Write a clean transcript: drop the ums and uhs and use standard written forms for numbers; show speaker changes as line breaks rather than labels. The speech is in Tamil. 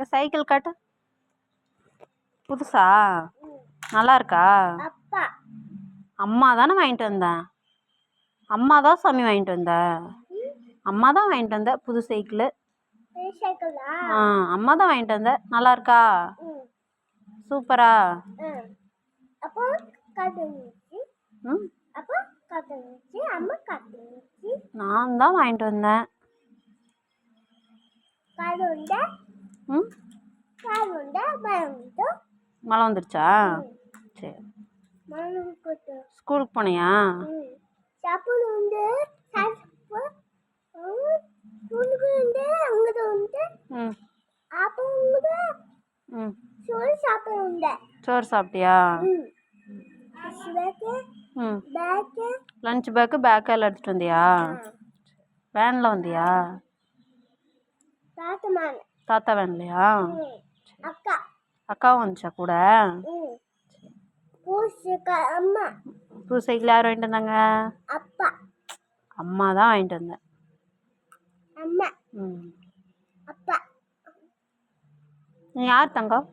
சைக்கிள் காட்டு. புதுசா? நல்லா இருக்கா? அம்மா தானே வாங்கிட்டு வந்தேன். அம்மா தான் சாமி வாங்கிட்டு வந்த. அம்மா தான் வாங்கிட்டு வந்த புது சைக்கிள். அம்மா தான் வாங்கிட்டு வந்த. நல்லா இருக்கா? சூப்பரா? நான் தான் வாங்கிட்டு வந்தேன். மழை வந்துருச்சா? சரி. ஸ்கூலுக்கு போனியா? சோறு சாப்பிட்டியா? லஞ்ச் பேக்கு எல்லாம் எடுத்துட்டு வந்தியா? வேனில் வந்தியா? தாத்தா வேன்லையா? அக்காவும் வந்துச்சா கூட? புது சைக்கிள் யார் வாங்கிட்டு வந்தாங்க? அம்மா தான் வாங்கிட்டு வந்தேன். நீ யார் தங்கம்?